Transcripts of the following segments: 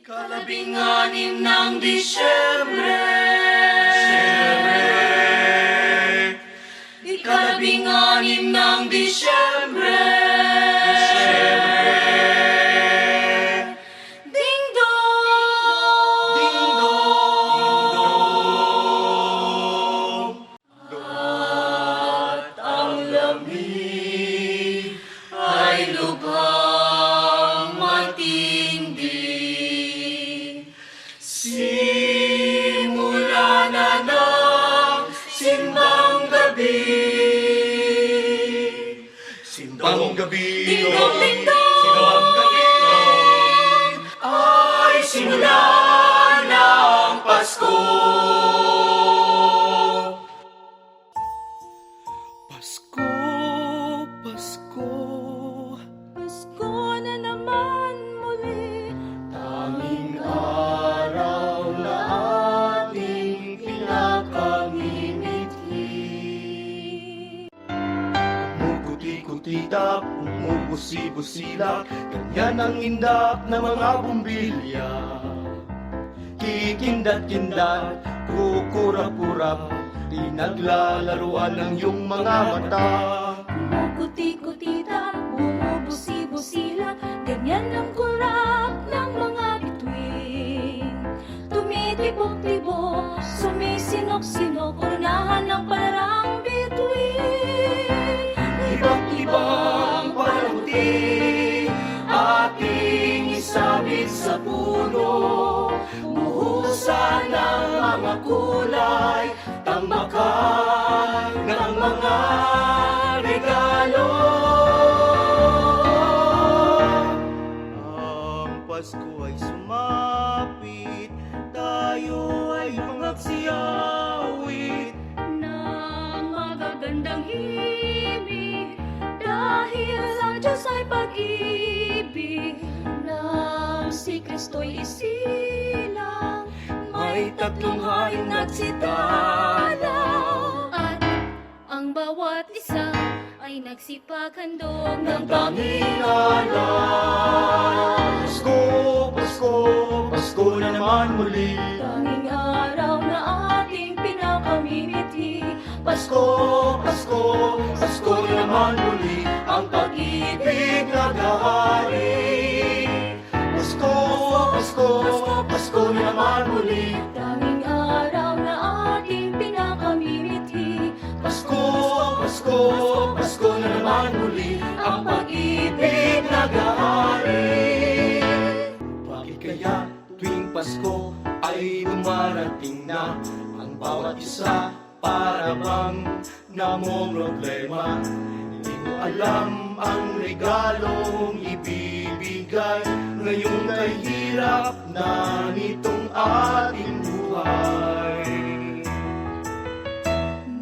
Ikalabing-anim ng Disyembre, Ikalabing-anim ng Disyembre, Ding dong, ding dong, at ang lamig ay lubhang matindi. Simula na ng simbang gabi, simbang gabi, ding-dong, ding-dong, simbang gabi, ay simula ng Pasko. Pasko, Pasko, Pasko na naman muli. tanging araw na ating pinakamimiti. Kumukuti-kutitap, umubusi-busila, ganyan ang indak ng mga bumbilya. Kikindat-kindat, kukurap-kurap, di naglalaruan ng iyong mga mata. Kumukuti-kutita, bumubusi-busila, ganyan ang kurap ng mga bituin. Tumitibok-tibok, sumisinok-sinok, unahan ng parang bituin. Iba't ibang palamuti ating isabit sa puno, buhusan ng mga kulay, tambakan ng mga regalo. Ang Pasko ay sumapit, tayo ay magsiawit Ng magagandang himig, dahil ang Diyos ay pag-ibig, nang si Kristo'y isilang, may tatlong haring nagsidalaw. at ang bawat isa ay nagsipaghandog ng Ng tanging alam. Pasko, Pasko, Pasko na naman muli. tanging araw na ating pinakamimiti. Pasko, Pasko, Pasko na naman muli. Ang pag-ibig naghahari. Pasko, Pasko, Pasko na naman muli. Tanging araw na ating pinakamimiti. Pasko, Pasko, Pasko na naman muli. Ang pag-ibig naghahari. Bakit kaya tuwing Pasko ay dumarating na ang bawat isa para bang namomroblema? Hindi ko alam ang regalong ibibigay ngayong kahirap na nitong ating buhay.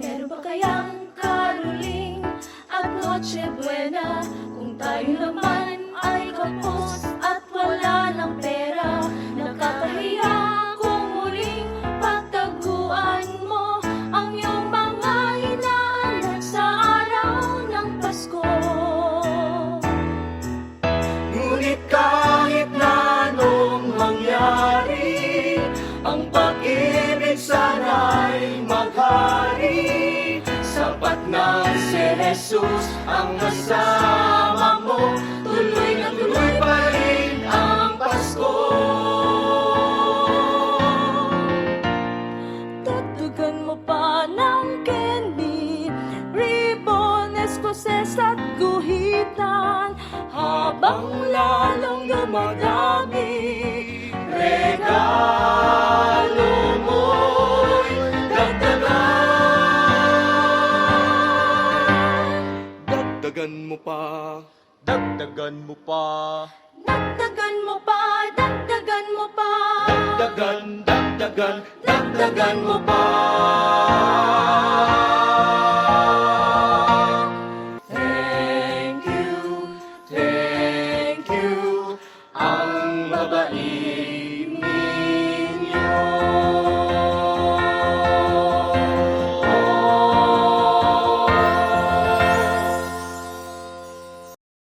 Meron ba kayang karuling at Noche Buena kung tayo naman ay kapos at wala ng pera? Nakakahiya kung muling pagtaguan mo ang iyong mga inaanak sa araw ng Pasko. Ngunit kahit na anong mangyari, ang pag-ibig sana'y maghari. Sapat na si Jesus ang kasama mo, tuloy na tuloy pa rin ang Pasko. Dagdagan mo pa ng candy, ribbon, escoses at guhitan, habang lalong dumadami. Regalo mo'y dagdagan. Dagdagan mo pa, dagdagan mo pa. Dagdagan mo pa, dagdagan mo pa. Dagdagan mo pa.